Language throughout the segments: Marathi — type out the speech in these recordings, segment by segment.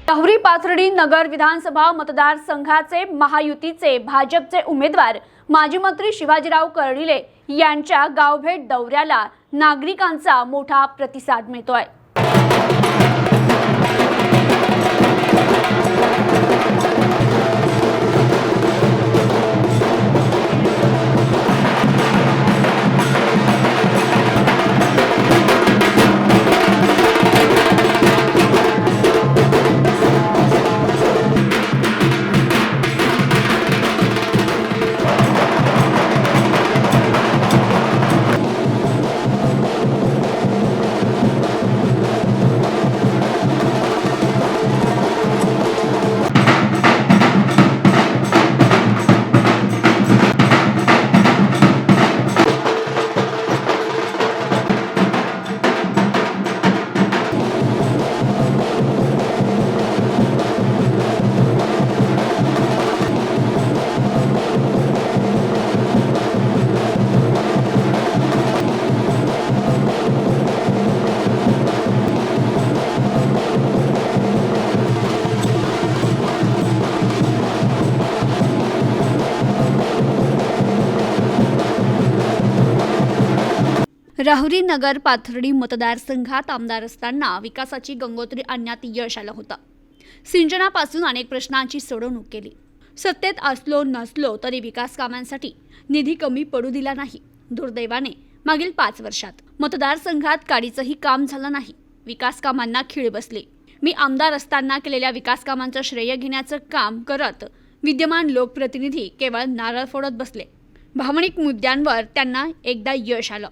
राहुरी पाथर्डी नगर विधानसभा मतदारसंघाचे महायुतीचे भाजपचे उमेदवार माजी मंत्री शिवाजीराव कर्डिले यांच्या गावभेट दौऱ्याला नागरिकांचा मोठा प्रतिसाद मिळतोय। राहुरी नगर पाथर्डी मतदारसंघात आमदार असताना विकासाची गंगोत्री आणण्यात यश आलं होतं। सिंचनापासून अनेक प्रश्नांची सोडवणूक केली। सत्तेत असलो नसलो तरी विकास कामांसाठी निधी कमी पडू दिला नाही। दुर्दैवाने मागील 5 वर्षात मतदारसंघात काडीचंही काम झालं नाही। विकास कामांना खीळ बसली। मी आमदार असताना केलेल्या विकास कामांचं श्रेय घेण्याचं काम करत विद्यमान लोकप्रतिनिधी केवळ नारळ फोडत बसले। भावनिक मुद्द्यांवर त्यांना एकदा यश आलं,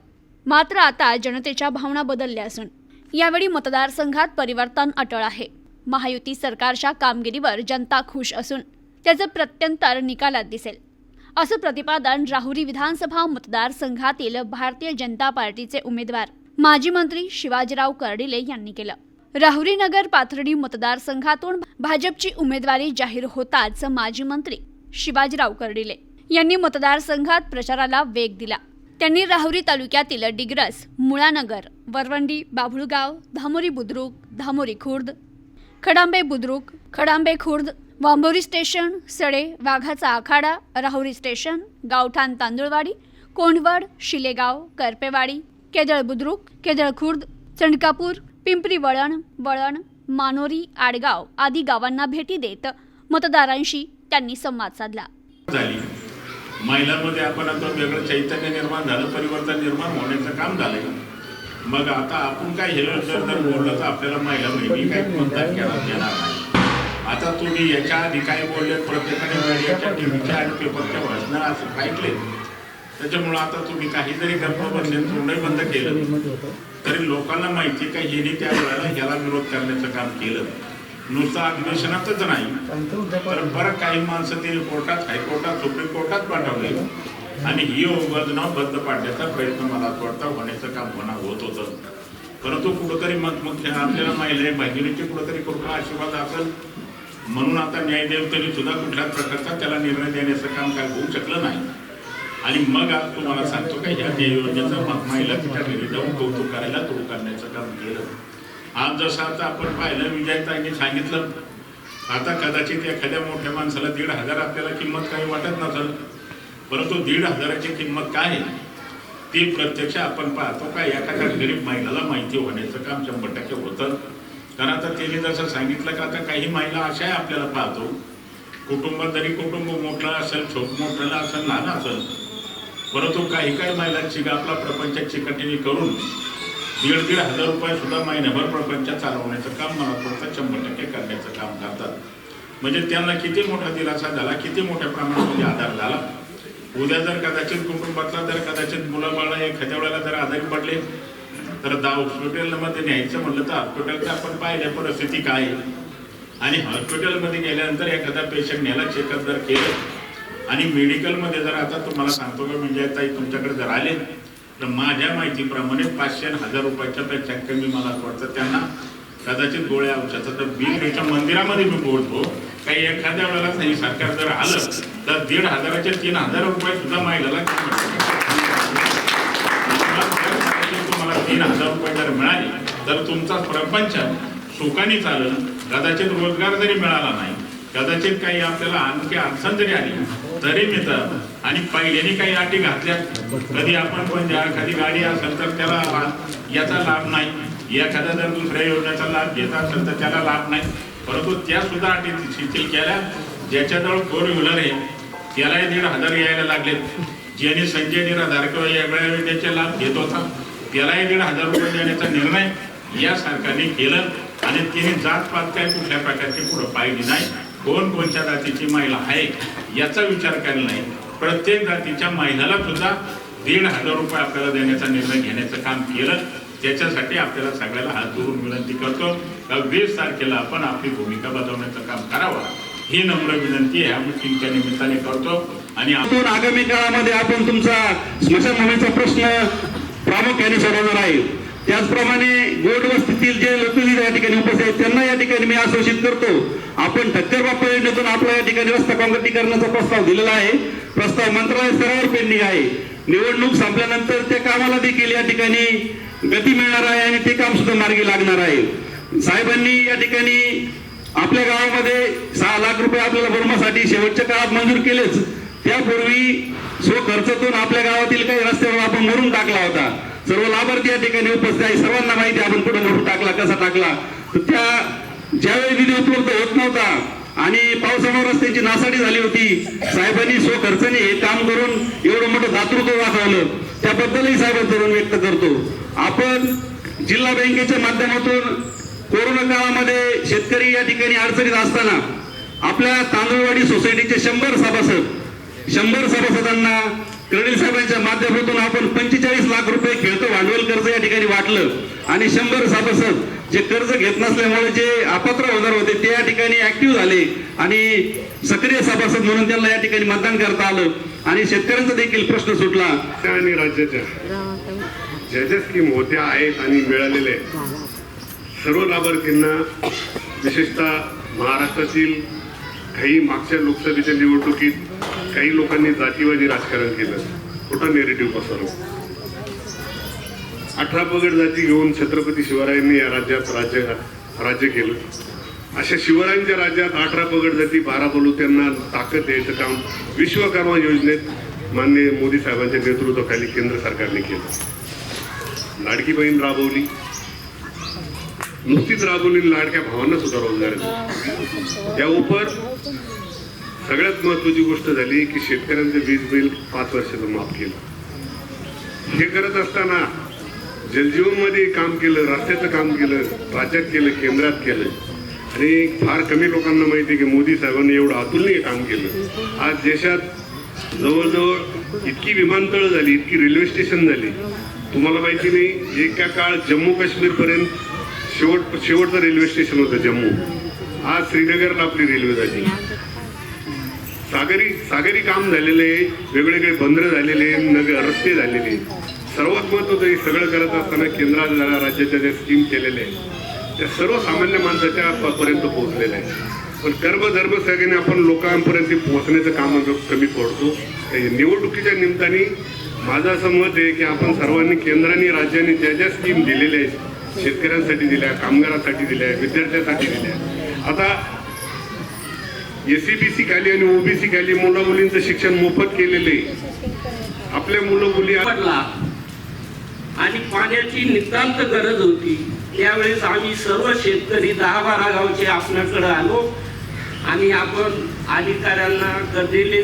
मात्र आता जनतेच्या भावना बदलल्या असून यावेळी मतदारसंघात परिवर्तन अटळ आहे। महायुती सरकारच्या कामगिरीवर जनता खुश असून त्याचं प्रत्यंतर निकालात दिसेल, असं प्रतिपादन राहुरी विधानसभा मतदारसंघातील भारतीय जनता पार्टीचे उमेदवार माजी मंत्री शिवाजीराव कर्डिले यांनी केलं। राहुरी नगर पाथर्डी मतदारसंघातून भाजपची उमेदवारी जाहीर होताच माजी मंत्री शिवाजीराव कर्डिले यांनी मतदारसंघात प्रचाराला वेग दिला। त्यांनी राहुरी तालुक्यातील डिग्रस, मुळानगर, वरवंडी, बाभुळगाव, धामोरी बुद्रुक, धामोरी खुर्द, खडांबे बुद्रुक, खडांबे खुर्द, वांबोरी स्टेशन, सडे, वाघाचा आखाडा, राहुरी स्टेशन, गावठाण तांदुळवाडी, कोंढवड, शिलेगाव, करपेवाडी, केदळ बुद्रुक, केदळ खुर्द, चंडकापूर, पिंपरी वळण, मानोरी, आडगाव आदी गावांना भेटी देत मतदारांशी त्यांनी संवाद साधला। महिलांमध्ये आपण आता वेगळं चैतन्य निर्माण झालं, परिवर्तन निर्माण होण्याचं काम झालंय। मग आता आपण काय हे जर बोललं तर आपल्याला महिला बहिणी काय कोणता घेणार नाही। आता तुम्ही याच्या आधी काय बोलले, प्रत्येकाने मीडियाच्या, टीव्हीच्या आणि पेपरच्या भाषणं असं ऐकले, त्याच्यामुळं आता तुम्ही काही जरी गप्प बसले, तोंडही बंद केलं तरी लोकांना माहिती काय हे त्या वेळेला ह्याला विरोध करण्याचं काम केलं। नुसतं अधिवेशनातच नाही तर बरं काही माणसं ते कोर्टात, हायकोर्टात, सुप्रीम कोर्टात पाठवले आणि ही योजना बंद पाडण्याचा प्रयत्न मला वाटतं होण्याचं काम होत होतं। परंतु कुठंतरी मग आपल्याला महिला बहिणीची कुठंतरी कृपा आशीर्वाद असेल म्हणून आता न्यायदेवतेने सुद्धा कुठल्याच प्रकारचा त्याला निर्णय देण्याचं काम काय होऊ शकलं नाही। आणि मग आज तुम्हाला सांगतो का ह्या योजनेचं महिला तिच्या घरी जाऊन कौतुक करायला सुरू करण्याचं काम केलं। आज जसं आता आपण पाहिलं, विजयताईंनी सांगितलं, आता कदाचित एखाद्या मोठ्या माणसाला 1,500 आपल्याला किंमत काही वाटत नसेल, परंतु 1,500ची किंमत काय ती प्रत्यक्ष आपण पाहतो का एखाद्या गरीब महिलाला माहिती होण्याचं काम 100% होतं। कारण आता त्यांनी जसं सांगितलं का आता काही महिला अशा आपल्याला पाहतो, कुटुंबात जरी कुटुंब मोठं असेल, मोठं असेल, लहान असेल, परंतु काही महिलांची आपला प्रपंच चिकटणी करून 1,500 रुपये सुद्धा महिन्याभर प्रपंच चालवण्याचं काम मला वाटतं 100% करण्याचं काम करतात। म्हणजे त्यांना किती मोठा दिलासा झाला, किती मोठ्या प्रमाणामध्ये आधार झाला। उद्या जर कदाचित कुटुंबातला जर कदाचित मुलं एखाद्या वेळेला जर आजारी पडले तर हॉस्पिटलमध्ये न्यायचं म्हटलं तर हॉस्पिटलचं आपण पाहिल्या परिस्थिती काय आहे आणि हॉस्पिटलमध्ये गेल्यानंतर एखादा पेशंट न्यायला चेकअप जर केलं आणि मेडिकलमध्ये जर आता तुम्हाला सांगतो का म्हणजे ताई तुमच्याकडे जर आले तर माझ्या माहितीप्रमाणे 500 आणि 1000 रुपयाच्या पेक्षा कमी मला वाटतं त्यांना कदाचित गोळ्या औषधाचं तर बिल त्याच्या मंदिरामध्ये मी बोलतो काही एखाद्या वेळेला नाही सरकार जर आलं तर 1,500 चे 3,000 रुपये सुद्धा महिलाला तुम्हाला 3,000 रुपये जर मिळाले तर तुमचा प्रपंच सुखाने चालेल, कदाचित रोजगार जरी मिळाला नाही, कदाचित काही आपल्याला आणखी अडचण जरी आली तरी मिळतं. आणि पहिल्याने काही अटी घातल्या, कधी आपण पण ज्या एखादी गाडी असेल तर त्याला याचा लाभ नाही, एखाद्या जर दुसऱ्या योजनेचा लाभ घेत असेल तर त्याला लाभ नाही. परंतु त्या सुद्धा अटी शिथिल केल्या. ज्याच्याजवळ 4 व्हीलर आहे त्यालाही 1,500 यायला लागले. ज्याने संजय निराधार किंवा वेगळ्या योजनेचे लाभ घेत होता त्यालाही 1,500 रुपये देण्याचा निर्णय या सरकारने केलं. आणि तिने जातपात काय कुठल्या प्रकारची पुढं पाहिली नाही. कोणत्या जातीची महिला आहे याचा विचार केला नाही. प्रत्येक जातीच्या महिलाला सुद्धा 1,500 रुपये आपल्याला देण्याचा निर्णय घेण्याचं काम केलं. त्याच्यासाठी आपल्याला सगळ्याला हात जोडून विनंती करतो का 20 तारखेला आपण आपली भूमिका बजावण्याचं काम करावं ही नम्र विनंती ह्या मीटिंगच्या निमित्ताने करतो. आणि आगामी काळामध्ये आपण तुमचा स्मशानभूमीचा प्रश्न प्रामुख्याने सोडवणार आहे. त्याचप्रमाणे गोड वस्तीतील जे लोक या ठिकाणी उपस्थित आहेत त्यांना या ठिकाणी मी आश्वासित करतो, आपण ठक्कर बाप्पा योजनेतून आपला या ठिकाणी रस्ता काँक्रिटीकरणाचा प्रस्ताव दिलेला आहे. प्रस्ताव मंत्रालय स्तरावर पेंडिंग आहे. निवडणूक संपल्यानंतर त्या कामाला देखील या ठिकाणी गती मिळणार आहे आणि ते काम सुद्धा मार्गी लागणार आहे. साहेबांनी या ठिकाणी आपल्या गावामध्ये 6 लाख रुपये आपल्याला भरण्यासाठी शेवटच्या काळात मंजूर केलेच. त्यापूर्वी स्वखर्चातून आपल्या गावातील काही रस्त्यावर आपण मुरुम टाकला होता. सर्व लाभार्थी या ठिकाणी उपस्थित आहे, सर्वांना माहिती आपण कुठे मुरुम टाकला, कसा टाकला. तर त्या ज्यावेळी निधी उपलब्ध होत नव्हता आणि पावसामुळे रस्त्याची नासाडी झाली होती, साहेबांनी स्वखर्चाने हे काम करून एवढं मोठं दातृत्व दाखवलं. त्याबद्दलही साहेबांचा ऋण व्यक्त करतो. आपण जिल्हा बँकेच्या माध्यमातून कोरोना काळामध्ये शेतकरी या ठिकाणी अडचणीत असताना आपल्या तांदूळवाडी सोसायटीचे 100 सभासदांना कर्डिले साहेबांच्या माध्यमातून आपण 45 लाख रुपये खेळतं भांडवल कर्ज या ठिकाणी वाटलं. आणि 100 सभासद जे कर्ज घेत नसल्यामुळे जे अपात्र होणार होते ते या ठिकाणी ऍक्टिव्ह झाले आणि सक्रिय सभासद म्हणून त्यांना या ठिकाणी मतदान करता आलं आणि शेतकऱ्यांचा देखील प्रश्न सुटला. आणि राज्याच्या ज्या ज्या स्कीम होत्या आहेत आणि मिळालेल्या सर्व लाभार्थींना, विशेषतः महाराष्ट्रातील काही मागच्या लोकसभेच्या निवडणुकीत काही लोकांनी जातीवादी राजकारण केलं, खोटा नेरेटिव्ह पसरवलं. 18 पगड जाती घेऊन छत्रपती शिवरायांनी या राज्यात राज्य केलं. अशा शिवरायांच्या राज्यात 18 पगड जाती 12 बलुत्यांना ताकद द्यायचं काम विश्वकर्मा योजनेत माननीय मोदी साहेबांच्या नेतृत्वाखाली केंद्र सरकारने केलं. लाडकी बहीण राबवली, नुकतीच राबवलेली लाडक्या भावांना सुद्धा रोजगार दिला. त्या उपर सगळ्यात महत्वाची गोष्ट झाली की शेतकऱ्यांचं वीज बिल 5 वर्षाचं माफ केलं. हे करत असताना जलजीवन मध्ये काम केलं, रस्त्याचं काम केलं, राज्यात केलं, केंद्रात केलं. आणि फार कमी लोकांना माहिती आहे की मोदी साहेबांनी एवढं अतुलनीय काम केलं. आज देशात जवळजवळ इतकी विमानतळ झाली, इतकी रेल्वे स्टेशन झाली, तुम्हाला माहिती नाही. एका काळ जम्मू काश्मीर पर्यंत शेवटचं रेल्वे स्टेशन होतं जम्मू. आज श्रीनगरला आपली रेल्वे झाली. सागरी काम झालेले, वेगवेगळे बंदर झालेले, नगर रस्ते झालेले. सर्वात महत्त्वाचं हे सगळं करत असताना केंद्रात राज्याच्या ज्या स्कीम केलेल्या आहेत त्या सर्वसामान्य माणसाच्या पर्यंत पोहोचलेल्या आहेत. पण कर्मधर्म सगळ्यांनी आपण लोकांपर्यंत पोहोचण्याचं काम कमी पडतो. निवडणुकीच्या निमित्ताने माझं असं मत आहे की आपण सर्वांनी केंद्राने राज्यांनी ज्या ज्या स्कीम दिलेल्या आहेत, शेतकऱ्यांसाठी दिल्या, कामगारांसाठी दिल्या, विद्यार्थ्यांसाठी दिल्या. आता SCBC खाली आणि OBC खाली मुला मुलींचं शिक्षण मोफत केलेले आपल्या मुलं मुली आणि पाण्याची नितांत गरज होती. त्यावेळेस आम्ही सर्व शेतकरी 10-12 गावचे आपल्याकडे आलो आणि आपण अधिकाऱ्यांना कर्डिले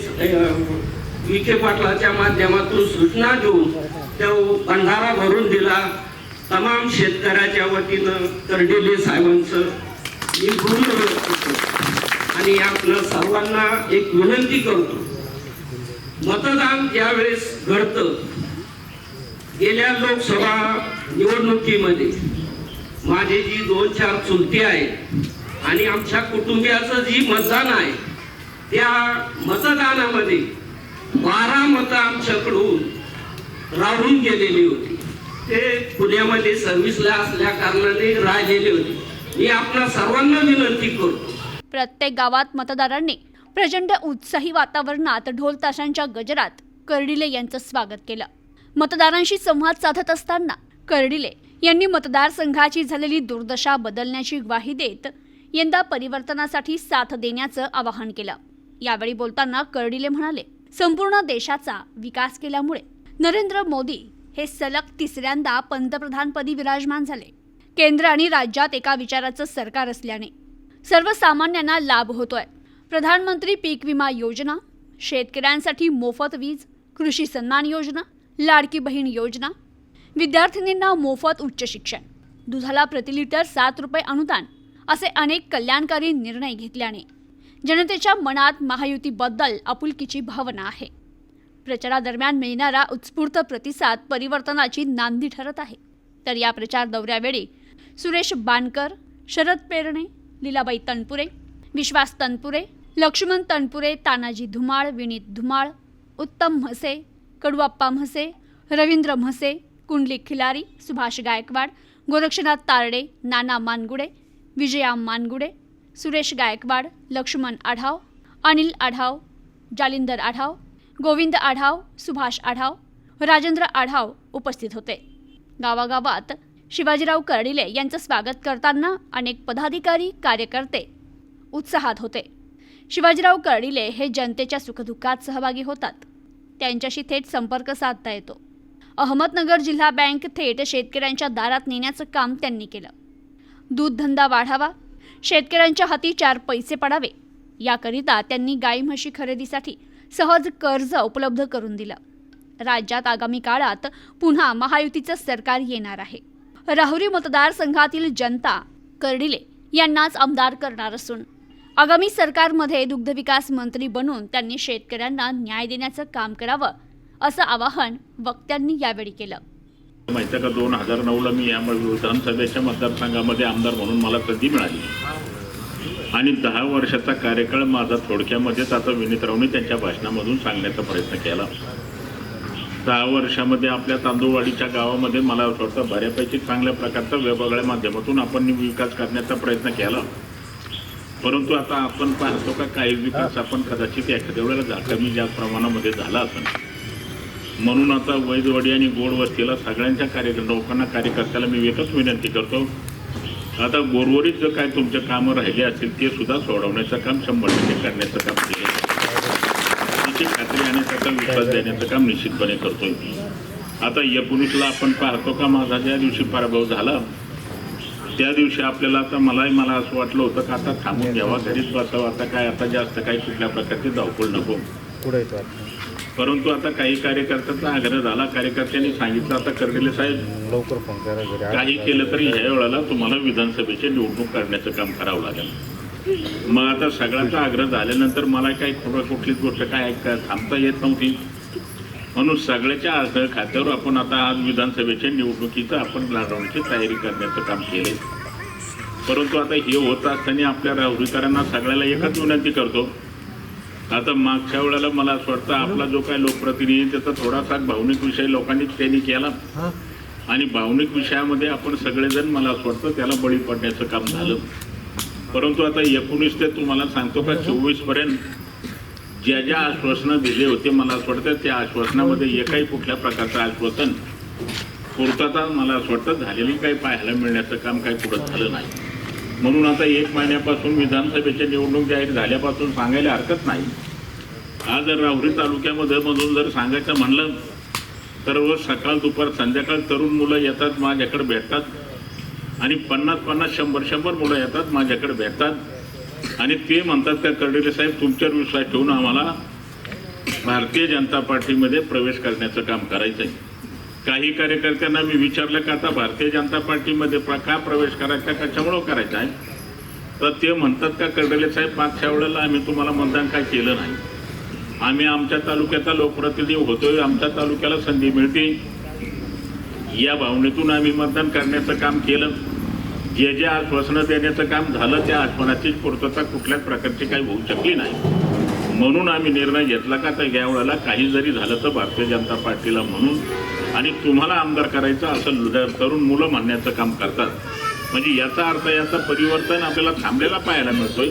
विखे पाटलाच्या माध्यमातून सूचना देऊन तो बंधारा भरून दिला. तमाम शेतकऱ्याच्या वतीनं कर्डिले साहेबांचं मी ऋण व्यक्त करतो आणि आपल्या सर्वांना एक विनंती करतो. मतदान ज्यावेळेस घडतं, गेल्या लोकसभा निवडणुकीमध्ये माझे जी 2-4 चुलते आहेत आणि आमच्या कुटुंबियाचं जी मतदान आहे त्या मतदानामध्ये 12 मतं आमच्याकडून राहून गेलेली होती. ते पुण्यामध्ये सर्व्हिसला असल्या कारणाने राहिलेले होते. मी आपल्या सर्वांना विनंती करतो, प्रत्येक गावात मतदारांनी प्रचंड उत्साही वातावरणात ढोल ताशांच्या गजरात कर्डिले यांचं स्वागत केलं. मतदारांशी संवाद साधत असताना कर्डिले यांनी मतदारसंघाची झालेली दुर्दशा बदलण्याची ग्वाही देत यंदा परिवर्तनासाठी साथ देण्याचं आवाहन केलं. यावेळी बोलताना कर्डिले म्हणाले, संपूर्ण देशाचा विकास केल्यामुळे नरेंद्र मोदी हे सलग तिसऱ्यांदा पंतप्रधानपदी विराजमान झाले. केंद्र आणि राज्यात एका विचाराचं सरकार असल्याने सर्वसामान्यांना लाभ होतोय. प्रधानमंत्री पीक विमा योजना, शेतकऱ्यांसाठी मोफत वीज, कृषी सन्मान योजना, लाडकी बहीण योजना, विद्यार्थिनींना मोफत उच्च शिक्षण, दुधाला प्रति लिटर 7 रुपये अनुदान असे अनेक कल्याणकारी निर्णय घेतल्याने जनतेच्या मनात महायुतीबद्दल आपुलकीची भावना आहे. प्रचारादरम्यान मिळणारा उत्स्फूर्त प्रतिसाद परिवर्तनाची नांदी ठरत आहे. तर या प्रचार दौऱ्यावेळी सुरेश बाणकर, शरद पेरणे, लीलाबाई तनपुरे, विश्वास तनपुरे, लक्ष्मण तनपुरे, तानाजी धुमाळ, विनीत धुमाळ, उत्तम म्हसे, कडुआप्पा म्हसे, रवींद्र म्हसे, कुंडलिक खिलारी, सुभाष गायकवाड, गोरक्षनाथ तारडे, नाना मानगुडे, विजया मानगुडे, सुरेश गायकवाड, लक्ष्मण आढाव, अनिल आढाव, जालिंदर आढाव, गोविंद आढाव, सुभाष आढाव, राजेंद्र आढाव उपस्थित होते. गावागावात शिवाजीराव कर्डिले यांचं स्वागत करताना अनेक पदाधिकारी, कार्यकर्ते उत्साहात होते. शिवाजीराव कर्डिले हे जनतेच्या सुखदुःखात सहभागी होतात. त्यांच्याशी थेट संपर्क साधता येतो. अहमदनगर जिल्हा बँक थेट शेतकऱ्यांच्या दारात नेण्याचं काम त्यांनी केलं. दूध धंदा वाढावा, शेतकऱ्यांच्या हाती 4 पैसे पडावे याकरिता त्यांनी गाई म्हशी खरेदीसाठी सहज कर्ज उपलब्ध करून दिलं. राज्यात आगामी काळात पुन्हा महायुतीचं सरकार येणार आहे. राहुरी मतदारसंघातील जनता कर्डिले यांनाच आमदार करणार असून आगामी सरकारमध्ये दुग्धविकास मंत्री बनून त्यांनी शेतकऱ्यांना न्याय देण्याचं काम करावं असं आवाहन वक्त्यांनी यावेळी केलं. माहिती आहे का, 2009ला मी या विधानसभेच्या मतदारसंघामध्ये आमदार म्हणून मला संधी मिळाली आणि 10 वर्षाचा कार्यकाळ माझा थोडक्यामध्येच आता विनीतरावने त्यांच्या भाषणामधून सांगण्याचा प्रयत्न केला. 10 वर्षामध्ये आपल्या तांदूळवाडीच्या गावामध्ये मला वाटतं बऱ्यापैकी चांगल्या प्रकारचा वेगवेगळ्या माध्यमातून आपण विकास करण्याचा प्रयत्न केला. परंतु आता आपण पाहतो का काही विकास आपण कदाचित एखाद्या वेळेला कमी जास्त प्रमाणामध्ये झाला असेल. म्हणून आता वैदवाडी आणि गोड वस्तीला सगळ्यांच्या लोकांना, कार्यकर्त्याला मी एकच विनंती करतो, आता गोरवरीत जर काय तुमचे कामं राहिले असतील ते सुद्धा सोडवण्याचं काम 100% करण्याचं काम केलं. त्याची खात्री आणि त्याचा विश्वास देण्याचं काम निश्चितपणे करतोय. आता 19ला आपण पाहतो का माझा ज्या दिवशी पराभव झाला त्या दिवशी आपल्याला आता मला असं वाटलं होतं का आता थांबून घ्यावा, घरीच बसावं, आता काय आता जास्त काही कुठल्या प्रकारची धावपळ नको. परंतु आता काही कार्यकर्त्यांचा आग्रह झाला. कार्यकर्त्यांनी सांगितलं आता कर्डिले साहेब लवकर फोन करा, काही केलं तरी ह्या वेळेला तुम्हाला विधानसभेची निवडणूक काढण्याचं काम करावं लागेल. मग आता सगळ्यांचा आग्रह झाल्यानंतर मला काही कुठलीच गोष्ट काय थांबता येत नव्हती. म्हणून सगळ्याच्या आग्रह खात्यावर आपण आता आज विधानसभेच्या निवडणुकीचं आपण लढवण्याची तयारी करण्याचं काम केले. परंतु आता हे होत असताना आपल्या राहुरीकरांना सगळ्याला एकच विनंती करतो, आता मागच्या वेळेला मला असं वाटतं आपला जो काय लोकप्रतिनिधी त्याचा थोडासा भावनिक विषय लोकांनी त्यांनी केला आणि भावनिक विषयामध्ये आपण सगळेजण मला असं वाटतं त्याला बळी पडण्याचं काम झालं. परंतु आता 19 ते तुम्हाला सांगतो का 24 पर्यंत ज्या ज्या आश्वासनं दिले होते मला असं वाटतं त्या आश्वासनामध्ये एकही कुठल्या प्रकारचं आश्वासन पूर्तता मला असं वाटतं झालेली काही पाहायला मिळण्याचं काम काही पुढं झालं नाही. म्हणून आता 1 महिन्यापासून विधानसभेच्या निवडणूक जाहीर झाल्यापासून सांगायला हरकत नाही. आज राहुरी तालुक्यामध्ये मधून जर सांगायचं म्हणलं तर रोज सकाळ दुपार संध्याकाळ तरुण मुलं येतात माझ्याकडे भेटतात आणि 50-50 100-100 मुलं येतात माझ्याकडे भेटतात आणि ते म्हणतात का कर्डिले साहेब तुमच्यावर विश्वास ठेवून आम्हाला भारतीय जनता पार्टीमध्ये प्रवेश करण्याचं काम करायचं आहे. काही कार्यकर्त्यांना मी विचारलं का आता भारतीय जनता पार्टीमध्ये का प्रवेश करायचा, कशामुळं करायचा आहे, तर ते म्हणतात का कर्डिले साहेब मागच्या वेळेला आम्ही तुम्हाला मतदान काय केलं नाही. आम्ही आमच्या तालुक्याचा लोकप्रतिनिधी होतोय, आमच्या तालुक्याला संधी मिळते या भावनेतून आम्ही मतदान करण्याचं काम केलं. जे जे आश्वासनं देण्याचं काम झालं त्या आश्वासनाची पूर्तता कुठल्याच प्रकारची काही होऊ शकली नाही. म्हणून आम्ही निर्णय घेतला का तर या वेळेला काही जरी झालं तर भारतीय जनता पार्टीला म्हणून आणि तुम्हाला आमदार करायचं असं तरुण मुलं म्हणण्याचं काम करतात. म्हणजे याचा अर्थ याचं परिवर्तन आपल्याला थांबलेला पाहायला मिळतोय.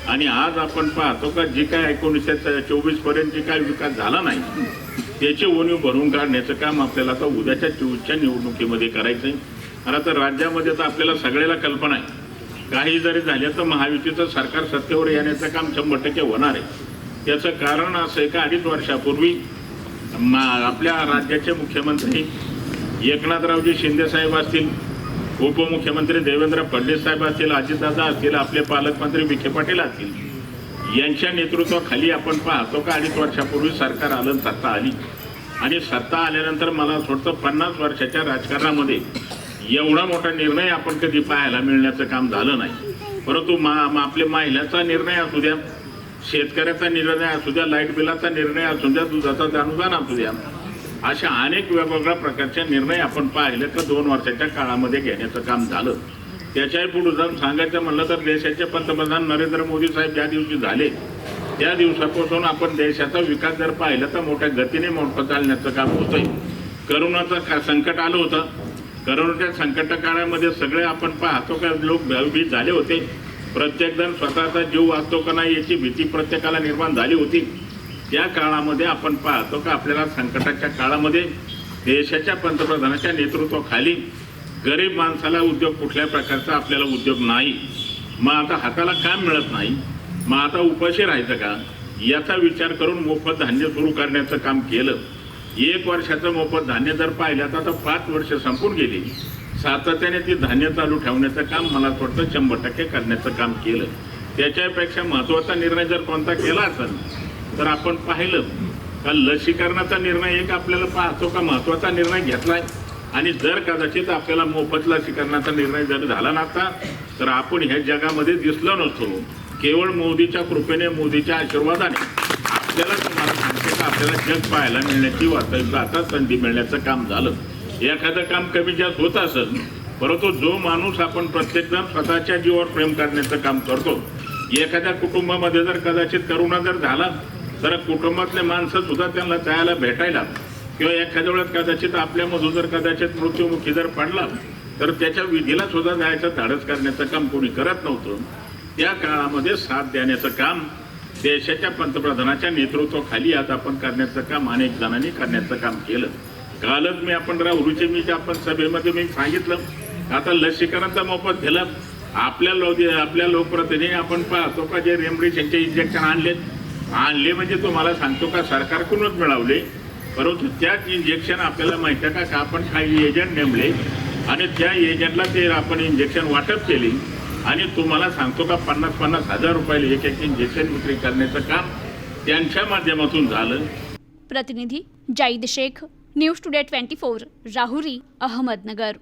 आणि आज आपण पाहतो का जे काय 1924 पर्यंत जे काय विकास झाला नाही त्याचे उणीव भरून काढण्याचं काम आपल्याला आता उद्याच्या 24च्या निवडणुकीमध्ये करायचं आहे. आणि आता राज्यामध्ये तर आपल्याला सगळ्याला कल्पना आहे काही जरी झाले तर महायुतीचं सरकार सत्तेवर येण्याचं काम 100% होणार आहे. त्याचं कारण असं आहे का 2.5 वर्षापूर्वी आपल्या राज्याचे मुख्यमंत्री एकनाथरावजी शिंदे साहेब असतील, उपमुख्यमंत्री देवेंद्र फडणवीस साहेब असतील, अजितदादा असतील, आपले पालकमंत्री विखे पाटील असतील, यांच्या नेतृत्वाखाली आपण पाहतो का 2.5 वर्षापूर्वी सरकार आलं, सत्ता आली. आणि सत्ता आल्यानंतर मला असं वाटतं 50 वर्षाच्या राजकारणामध्ये एवढा मोठा निर्णय आपण कधी पाहायला मिळण्याचं काम झालं नाही. परंतु आपल्या महिलाचा निर्णय असू द्या, शेतकऱ्याचा निर्णय असू द्या, लाईट बिलाचा निर्णय असू द्या, दुधाचा अनुदान असू द्या, अशा अनेक वेगवेगळ्या प्रकारचे निर्णय आपण पाहिले तर 2 वर्षाच्या काळामध्ये घेण्याचं काम झालं. त्याच्याही पुढे जाऊन सांगायचं म्हणलं तर देशाचे पंतप्रधान नरेंद्र मोदी साहेब ज्या दिवशी झाले त्या दिवसापासून आपण देशाचा विकास जर पाहिला तर मोठ्या गतीने मोठं चालण्याचं काम होतंय. करोनाचं संकट आलं होतं. करोनाच्या संकट काळामध्ये सगळे आपण पाहतो का लोक भयभीत झाले होते. प्रत्येकजण स्वतःचा जीव वाचतो का नाही याची भीती प्रत्येकाला निर्माण झाली होती. त्या काळामध्ये आपण पाहतो का आपल्याला संकटाच्या काळामध्ये देशाच्या पंतप्रधानाच्या नेतृत्वाखाली गरीब माणसाला उद्योग कुठल्या प्रकारचा आपल्याला उद्योग नाही, मग आता हाताला काम मिळत नाही, मग आता उपाशी राहायचं का, याचा विचार करून मोफत धान्य सुरू करण्याचं काम केलं. 1 वर्षाचं मोफत धान्य जर पाहिलं तर आता 5 वर्ष संपून गेली. सातत्याने ती धान्य चालू ठेवण्याचं काम मला वाटतं 100% करण्याचं काम केलं. त्याच्यापेक्षा महत्त्वाचा निर्णय जर कोणता केला असेल तर आपण पाहिलं का लसीकरणाचा निर्णय एक आपल्याला पाहतो का महत्त्वाचा निर्णय घेतलाय. आणि जर कदाचित आपल्याला मोफत लसीकरणाचा निर्णय जर झाला नसता तर आपण ह्या जगामध्ये दिसलो नसतो. केवळ मोदीच्या कृपेने, मोदीच्या आशीर्वादाने आपल्याला तुम्हाला सांगते का आपल्याला जग पाहायला मिळण्याची वास्तविक आता संधी मिळण्याचं काम झालं. एखादं काम कमी जास्त होत असेल, परंतु जो माणूस आपण प्रत्येकजण स्वतःच्या जीवावर प्रेम करण्याचं काम करतो. एखाद्या कुटुंबामध्ये जर कदाचित करोना जर झाला तर कुटुंबातले माणसं सुद्धा त्यांना जायला भेटायला किंवा एखाद्या वेळेस कदाचित आपल्यामधून जर कदाचित मृत्युमुखी जर पडला तर त्याच्या विधीला सुद्धा जायचं धाडस करण्याचं काम कोणी करत नव्हतं. त्या काळामध्ये साथ देण्याचं काम देशाच्या पंतप्रधानाच्या नेतृत्वाखाली आज आपण करण्याचं काम अनेक जणांनी करण्याचं काम केलं. कालच मी आपण राहुरीचे आपण सभेमध्ये मी सांगितलं आता लसीकरणाचा मोफत दिला. आपल्या लोकप्रतिनिधी आपण पाहतो का जे रेमडेसिवीरचे इंजेक्शन आणले म्हणजे तुम्हाला सांगतो का सरकारकडूनच मिळवले, परंतु त्याच इंजेक्शन आपल्याला माहिती आहे का आपण काही एजंट नेमले आणि त्या एजंटला ते आपण इंजेक्शन वाटप केली आणि तुम्हाला सांगतो का 50-50 हजार रुपयाला एक इंजेक्शन विक्री करण्याचं काम त्यांच्या माध्यमातून झालं. प्रतिनिधी जाईद शेख, न्यूज टुडे 24, राहुरी, अहमदनगर.